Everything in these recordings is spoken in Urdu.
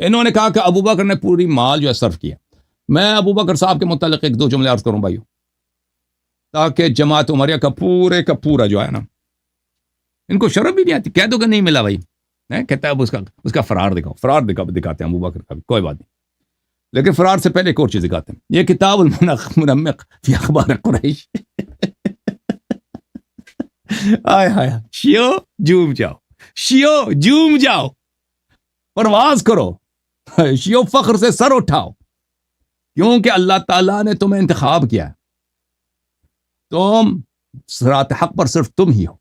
انہوں نے کہا کہ ابو بکر نے پوری مال جو ہے صرف کیا. میں ابو بکر صاحب کے متعلق ایک دو جملے عرض کروں بھائیو، تاکہ جماعت عمریہ کا پورا جو ہے نا، ان کو شرم بھی نہیں آتی. کہہ دو کہ نہیں ملا بھائی، کہتا ہے اب اس کا فرار دکھاؤ. فرار دکھاتے ہیں ابو بکر کا بھی، کوئی بات نہیں، لیکن فرار سے پہلے ایک اور چیز دکھاتے ہیں. یہ کتاب المنمق فی اخبار قریش. آئے ہائے، شیو جوم جاؤ، پرواز کرو، شیو فخر سے سر اٹھاؤ، کیونکہ اللہ تعالیٰ نے تمہیں انتخاب کیا ہے. تم صراط حق پر صرف تم ہی ہو،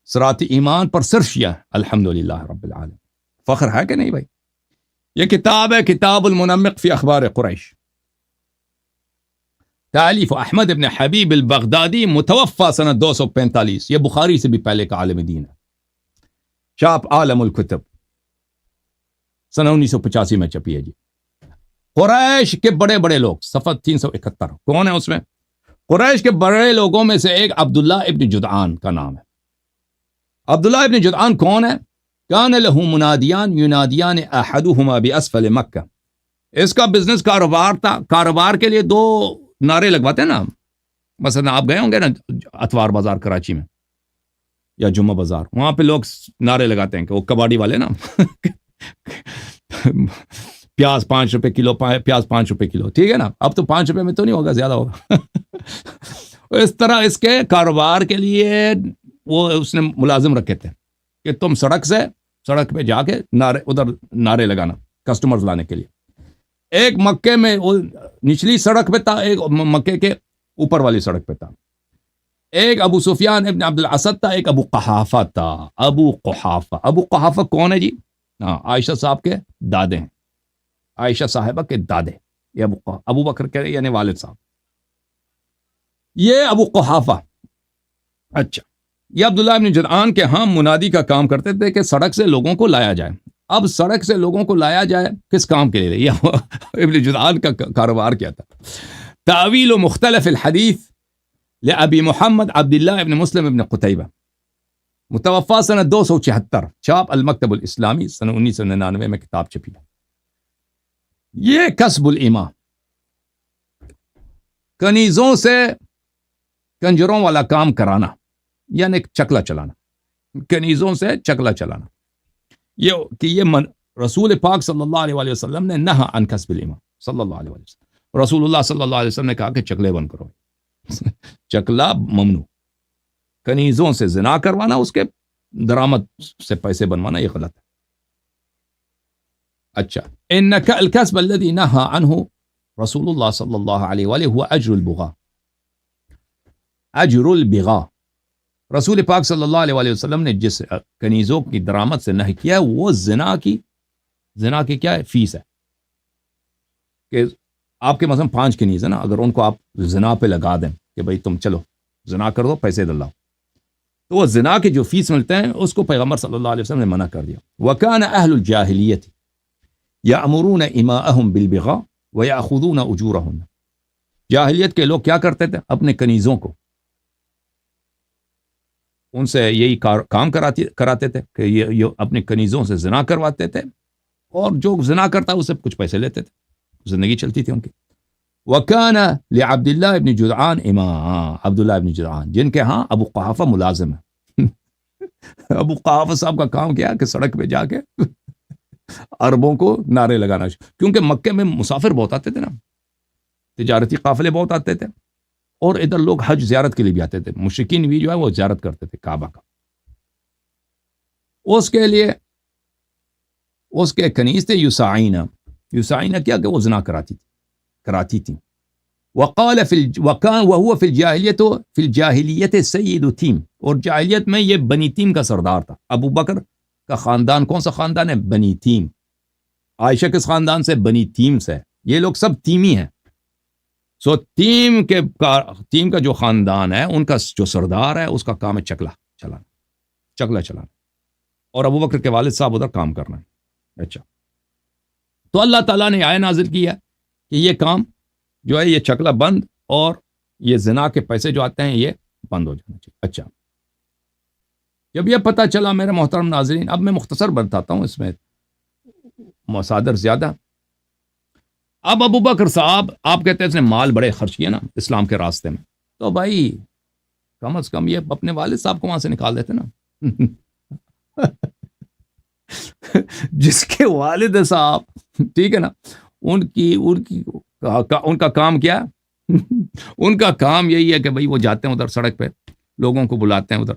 صراط ایمان پر صرف شیعہ. الحمدللہ رب العالمین. فخر ہے کہ نہیں بھائی؟ یہ کتاب ہے کتاب المنمق فی اخبار قریش، تالیف احمد ابن حبیب البغدادی، متوفى سنہ 245. یہ بخاری سے بھی پہلے کا عالم دین ہے. چاپ عالم الکتب، سنہ 1985 میں چھپی ہے جی. قریش کے بڑے بڑے لوگ، صفحہ 371. کون ہے اس میں؟ قریش کے بڑے لوگوں میں سے ایک عبداللہ ابن جدعان کا نام ہے. عبداللہ ابن جدعان کون ہے؟ کان لہ منادیان ینادیان احدہما باسفل مکہ. اس کا بزنس کاروبار تھا. کاروبار کے لیے دو نعرے لگواتے ہیں نا. مثلا آپ گئے ہوں گے نا اتوار بازار کراچی میں یا جمعہ بازار، وہاں پہ لوگ نعرے لگاتے ہیں کہ وہ کباڑی والے نا پیاز 5 روپے کلو، پیاز 5 روپے کلو، ٹھیک ہے نا. اب تو 5 روپے میں تو نہیں ہوگا، زیادہ ہوگا. اس طرح اس کے کاروبار کے لیے وہ اس نے ملازم رکھے تھے کہ تم سڑک پہ جا کے نعرے لگانا کسٹمرز لانے کے لیے. ایک مکے میں وہ نچلی سڑک پہ تھا، ایک مکے کے اوپر والی سڑک پہ تھا. ایک ابو سفیان ابن عبد الاسد تھا، ایک ابو قحافہ تھا. ابو قحافہ کون ہے جی؟ ہاں، عائشہ صاحب کے دادے ہیں، عائشہ صاحبہ کے دادے. یہ ابو بکر کے یعنی والد صاحب، یہ ابو قحافہ. اچھا، یہ عبداللہ ابن جدعان کے ہاں منادی کا کام کرتے تھے کہ سڑک سے لوگوں کو لایا جائے. اب سڑک سے لوگوں کو لایا جائے کس کام کے لیے؟ یہ ابن جدعان کا کاروبار کیا تھا؟ تعویل و مختلف الحدیث لابی محمد عبداللہ ابن مسلم ابن قتیبہ، متوفى سنہ 274. چاپ المکتب الاسلامی، سنہ 1999 میں کتاب چھپی. یہ کسب الایما، کنیزوں سے کنجروں والا کام کرانا، یعنی چکلا چلانا. کنیزوں سے چکلا چلانا، یہ رسول پاک صلی اللہ علیہ وسلم نے نہا عن کسب الایما صلی اللہ علیہ وسلم. رسول اللہ صلی اللہ علیہ وسلم نے کہا کہ چکلے بند کرو. چکلا ممنوع. کنیزوں سے زنا کروانا، اس کے درآمد سے پیسے بنوانا، یہ غلط ہے. اچھا، انک الکسب الذی نہا عنہ رسول اللہ صلی اللہ علیہ وآلہ هو اجر البغاء. رسول پاک صلی اللہ علیہ وسلم نے جس کنیزوں کی درآمد سے نہی کیا، وہ زنا کی کیا ہے؟ فیس ہے. کہ آپ کے مثلا 5 کنیز ہے نا، اگر ان کو آپ زنا پہ لگا دیں کہ بھئی تم چلو زنا کر دو، پیسے دلاؤ، تو وہ زنا کے جو فیس ملتے ہیں اس کو پیغمبر صلی اللہ علیہ وسلم نے منع کر دیا. وَكَانَ أَهْلُ الْجَاهِلِيَّةِ يَأْمُرُونَ إِمَاءَهُمْ بِالْبِغَاءِ وَيَأْخُذُونَ أُجُورَهُنَّ. جاہلیت کے لوگ کیا کرتے تھے؟ اپنے کنیزوں کو ان سے یہی کام کراتے تھے کہ یہ اپنے کنیزوں سے زنا کرواتے تھے، اور جو زنا کرتا اس سے کچھ پیسے لیتے تھے، زندگی چلتی تھی ان کی. وَكَانَ لِعَبْدِ اللَّهِ ابن جدعان امام، عبداللہ ابن جدعان جن کے ہاں ابو قحافہ ملازم ہے. ابو قحافہ صاحب کا کام کیا کہ سڑک پہ جا کے عربوں کو نعرے لگانا، کیونکہ مکے میں مسافر بہت آتے تھے نا، تجارتی قافلے بہت آتے تھے، اور ادھر لوگ حج زیارت کے لیے بھی آتے تھے. مشرکین بھی جو ہے وہ زیارت کرتے تھے کعبہ کا. اس کے لیے اس کے کنیز تھے یسعینہ کیا کہ وہ زنا کراتی تھی. وقال وهو في الجاہلیت سید تیم، اور جاہلیت میں یہ بنی تیم کا سردار تھا. ابو بکر کا خاندان کون سا خاندان ہے؟ بنی تیم. عائشہ کس خاندان سے؟ بنی تیم سے. یہ لوگ سب تیمی ہیں. سو تیم کا جو خاندان ہے، ان کا جو سردار ہے، اس کا کام ہے چکلا چلانا، اور ابو بکر کے والد صاحب ادھر کام کرنا ہے. اچھا، تو اللہ تعالیٰ نے آیت نازل کی ہے کہ یہ کام جو ہے یہ چکلا بند، اور یہ زنا کے پیسے جو آتے ہیں یہ بند ہو جانا چاہیے. اچھا، جب یہ پتہ چلا میرے محترم ناظرین، اب میں مختصر بتاتا ہوں اس میں. مصادر زیادہ. اب ابو بکر صاحب آپ کہتے ہیں اس نے مال بڑے خرچ کیے نا اسلام کے راستے میں, تو بھائی کم از کم یہ اپنے والد صاحب کو وہاں سے نکال دیتے نا. جس کے والد صاحب ٹھیک ہے نا, ان کا کام کیا ہے؟ ان کا کام یہی ہے کہ بھائی وہ جاتے ہیں ادھر سڑک پہ, لوگوں کو بلاتے ہیں ادھر,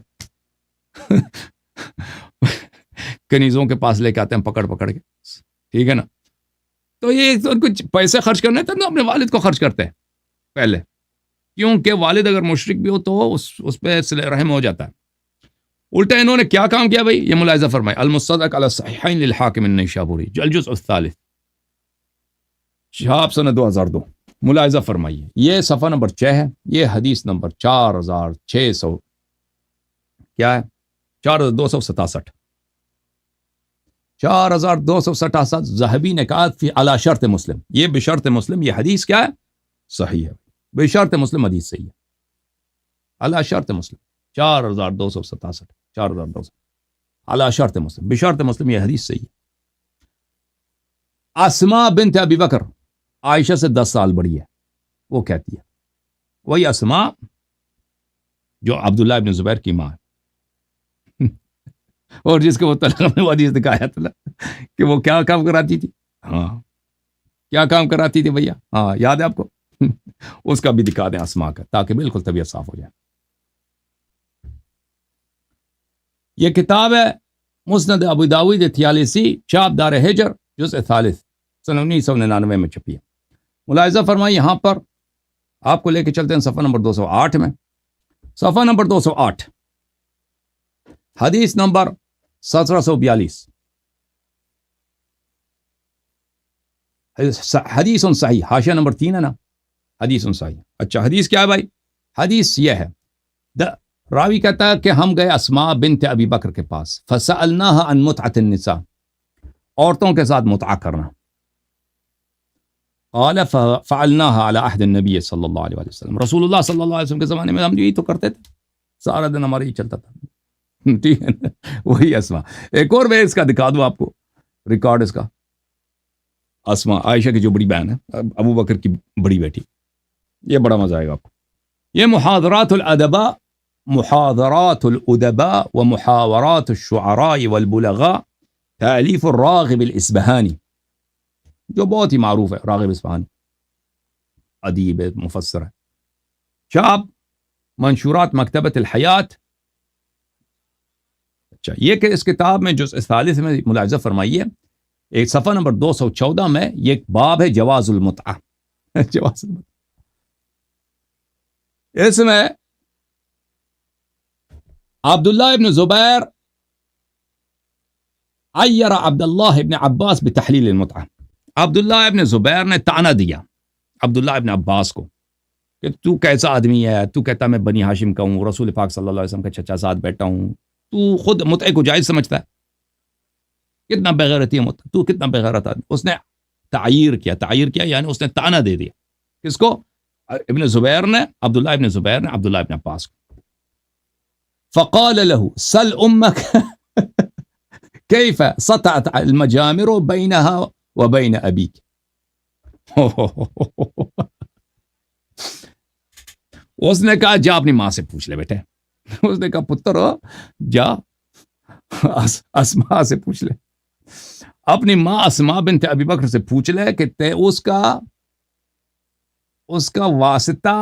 کنیزوں کے پاس لے کے آتے ہیں پکڑ کے, ٹھیک ہے نا. تو یہ کچھ پیسے خرچ کرنے تھے تو اپنے والد کو خرچ کرتے ہیں پہلے, کیونکہ والد اگر مشرک بھی ہو تو اس پہ صلہ رحم ہو جاتا ہے. الٹا انہوں نے کیا کام کیا بھائی, یہ ملاحظہ فرمائے. المستدرک علی الصحیحین للحاکم النیسابوری الجزء الثالث, چھاپ سنہ 2002. ملاحظہ فرمائیے, یہ صفحہ نمبر 6 ہے, یہ حدیث نمبر 4600 کیا ہے 4267. 4267 ذہبی نے کہا فی علی شرط مسلم, یہ بشرط مسلم, یہ حدیث کیا ہے صحیح ہے, بشرط مسلم حدیث صحیح ہے, علی شرط مسلم. 4267 4200 علی شرط مسلم, بشرط مسلم یہ حدیث صحیح ہے. اسماء بنت ابی بکر عائشہ سے 10 سال بڑی ہے, وہ کہتی ہے, وہی اسماء جو عبداللہ ابن زبیر کی ماں ہے, اور جس کو وہ طلاق میں حدیث دکھایا تھا کہ وہ کیا کام کراتی تھی. ہاں کیا کام کراتی تھی بھیا, ہاں یاد ہے آپ کو؟ اس کا بھی دکھا دیں اسماء کا, تاکہ بالکل طبیعت صاف ہو جائے. یہ کتاب ہے مسند ابو داؤد 43 چاپ دار ہجر جزء ثالث سن 1999 میں چھپی ہے. ملاحظہ فرمائیے, یہاں پر آپ کو لے کے چلتے ہیں صفحہ نمبر 208 میں. صفحہ نمبر 208 حدیث نمبر 1742, حدیث صحیح, حاشیہ نمبر 3 ہے نا, حدیث صحیح. اچھا حدیث کیا ہے بھائی؟ حدیث یہ ہے, راوی کہتا ہے کہ ہم گئے اسماء بنت ابی بکر کے پاس, فسألناها عن متعة النساء, عورتوں کے ساتھ متعہ کرنا. قال فعلناها على عهد النبي صلی اللہ علیہ وسلم, رسول اللہ صلی اللہ علیہ وسلم کے زمانے میں ہم یہی تو کرتے تھے, سارا دن ہمارا یہ چلتا تھا. ٹھیک ہے نا, وہی اسماء. ایک اور میں اس کا دکھا دوں آپ کو ریکارڈ اس کا. اسماء عائشہ کی جو بڑی بہن ہے, ابو بکر کی بڑی بیٹی, یہ بڑا مزہ آئے گا آپ کو. یہ محاضرات الادباء ومحاورات الشعراء والبلغاء تالیف الراغب الاسبہانی, جو بہت ہی معروف ہے, راغب اصفہانی ادیب مفسر ہے. چاپ منشورات مکتبۃ الحیات. اچھا, یہ کہ اس کتاب میں جزء ثالث میں ملاحظہ فرمائیے, ایک صفحہ نمبر 214 میں یہ ایک باب ہے جواز المتعہ. جواز المتعہ, اس میں عبداللہ ابن زبیر عیر عبداللہ ابن عباس بتحلیل المتعہ. عبداللہ ابن زبیر نے طعنہ دیا عبداللہ ابن عباس کو کہ تو کیسا آدمی ہے, تو کہتا میں بنی ہاشم کا ہوں, رسول پاک صلی اللہ علیہ وسلم کا چچا ساتھ بیٹا ہوں, تو خود متعہ کو جائز سمجھتا ہے, کتنا بغیرتی ہے متعہ, تو کتنا بغیرت آدمی. اس نے تعیر کیا یعنی اس نے طعنہ دے دیا. کس کو؟ ابن زبیر نے, عبداللہ ابن زبیر نے عبداللہ ابن عباس کو. فقال له سل امك كيف سطعت المجامر بينها وبين ابيك. اس نے کہا جا اپنی ماں سے پوچھ لے بیٹے. اس نے کہا پتر جا اسماء سے پوچھ لے, اپنی ماں اسماء بنت ابی بکر سے پوچھ لے کہ اس کا واسطہ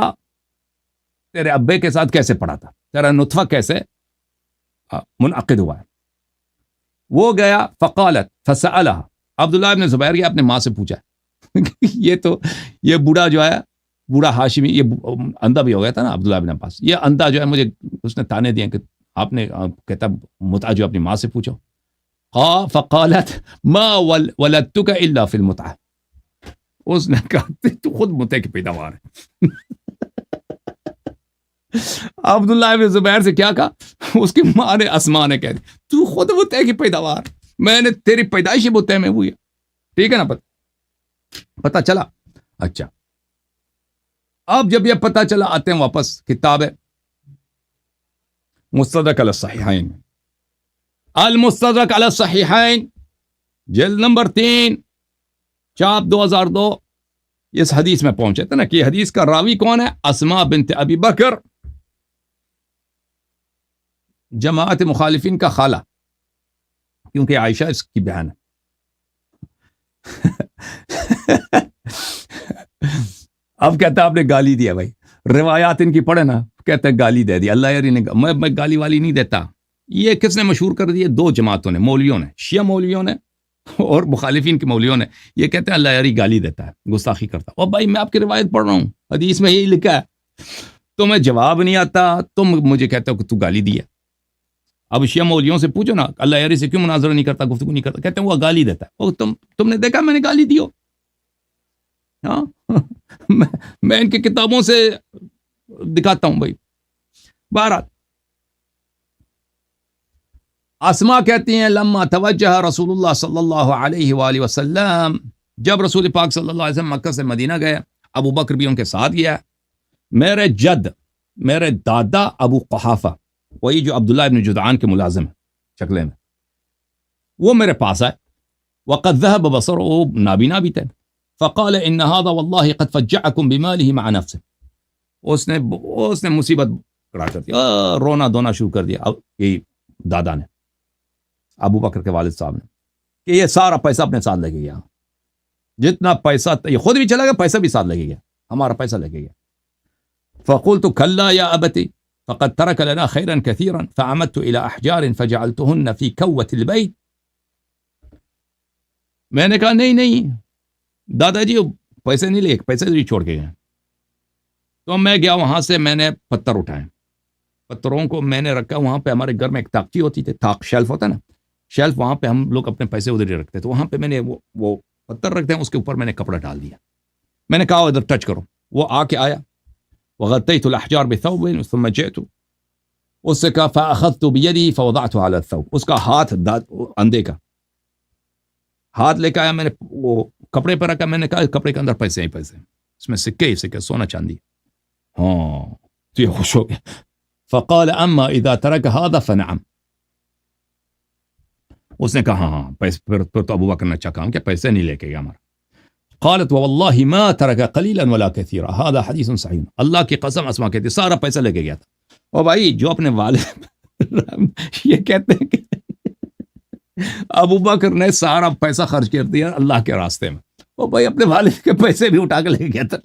تیرے ابے کے ساتھ کیسے پڑا تھا, تیرا نطفہ کیسے منعقد ہوا ہے. وہ گیا فقالت فسألها, عبداللہ ابن زبیر یہ اپنے ماں سے پوچھا. یہ بوڑھا جو ہے, بوڑھا ہاشمی, یہ اندھا بھی ہو گیا تھا نا عبداللہ ابن عباس, یہ اندھا جو ہے مجھے اس نے تانے دیے کہ آپ نے کہتا متعہ جو اپنی ماں سے پوچھو. فقالت ما ولدتك الا في المتعہ. اس نے کہا تو خود متعہ کی پیداوار ہے. عبداللہ ابن زبیر سے کیا کہا؟ اس کی ماں نے اسماء نے کہہ دی تو خود متعہ کی پیداوار, میں نے تیری پیدائشی متعہ میں ہوئی ہے. ٹھیک ہے نا, پتہ چلا. اچھا, اب جب یہ پتہ چلا آتے ہیں واپس کتاب ہے مستدرک علی الصحیحین. المستدرک علی الصحیحین جلد نمبر 3 چاپ 2002 اس حدیث میں پہنچے تھے نا کہ حدیث کا راوی کون ہے؟ اسماء بنت ابی بکر، جماعت مخالفین کا خالہ، کیونکہ عائشہ اس کی بہن ہے۔ اب کہتا ہے آپ نے گالی دیا، بھائی روایات ان کی پڑھے نا، کہتے ہیں گالی دے دی اللہ یاری نے، میں گالی والی نہیں دیتا۔ یہ کس نے مشہور کر دیے؟ 2 جماعتوں نے، مولویوں نے، شیعہ مولویوں نے اور مخالفین کے مولویوں نے۔ یہ کہتے ہیں اللہ یاری گالی دیتا ہے، گستاخی کرتا ہے۔ اور بھائی میں آپ کی روایت پڑھ رہا ہوں، حدیث میں یہی لکھا ہے، تمہیں جواب نہیں آتا، تم مجھے کہتے ہو کہ تو گالی دیا۔ اب شیعہ مولویوں سے پوچھو نا اللہ یاری سے کیوں مناظرہ نہیں کرتا، گفتگو نہیں کرتا، کہتے ہیں وہ گالی دیتا ہے۔ اور تم نے دیکھا میں نے گالی دی ہو؟ ہاں میں ان کی کتابوں سے دکھاتا ہوں بھائی۔ بہرحال اسما کہتی ہیں لما توجہ رسول اللہ صلی اللہ علیہ وآلہ وسلم، جب رسول پاک صلی اللہ علیہ وسلم مکہ سے مدینہ گئے، ابو بکر بھی ان کے ساتھ گیا، میرے جد، میرے دادا ابو قحافہ، وہی جو عبداللہ ابن جدعان کے ملازم ہیں شکلے میں، وہ میرے پاس آئے، وقد ذهب بصر، وہ نابینا بھی تھے، فقال ان هذا والله قد فجعكم بماله مع نفسه، اس نے مصیبت کڑا کر دیا، رونا دھونا شروع کر دیا یہ دادا نے، ابو بکر کے والد صاحب نے، کہ یہ سارا پیسہ اپنے ساتھ لے کے گیا، جتنا پیسہ یہ خود بھی چلا گیا، پیسہ بھی ساتھ لے کے گیا، ہمارا پیسہ لے کے گیا۔ فقلت كلا يا أبتي فقد ترك لنا خيرا كثيرا فعمدت إلى أحجار فجعلتهن في كوة البيت، میں نے کہا نہیں دادا جی پیسے نہیں لے، پیسے نہیں چھوڑ کے گئے۔ تو میں گیا وہاں سے، میں نے پتھر اٹھائے، پتھروں کو میں نے رکھا وہاں پہ، ہمارے گھر میں ایک طاقچی ہوتی تھی، طاق شیلف ہوتا نا، شیلف، وہاں پہ ہم لوگ اپنے پیسے ادھر ہی رکھتے، تو وہاں پہ میں نے وہ پتھر رکھتے ہیں، اس کے اوپر میں نے کپڑا ڈال دیا، میں نے کہا ادھر ٹچ کرو، وہ آ کے آیا، وغطيت الأحجار بثوب ثم جئت، اس سے کہا فأخذت بيدي فوضعته على الثوب، اس کا ہاتھ اندھے کا ہاتھ لے کے آیا، میں نے وہ کپڑے پر رکھا، میں نے کہا کپڑے کے اندر پیسے ہی پیسے، اس میں سکے ہی سکے، سونا چاندی۔ ہاں تو یہ خوش ہو گیا، فقال اما اذا ترك هذا فنعم، اس نے کہا ہاں پیسے، پھر تو ابو بکر نے اچھا کام کیا، پیسے نہیں لے کے گیا ہمارا۔ قالت والله ما ترك قليلا ولا كثيرا هذا حديث صحيح، اللہ کی قسم اسما کہتی سارا پیسہ لے کے گیا تھا۔ اور بھائی جو اپنے والد یہ کہتے ہیں کہ ابو بکر نے سارا پیسہ خرچ کر دیا اللہ کے راستے میں، اور بھائی اپنے والد کے پیسے بھی اٹھا کے لے گیا تھا۔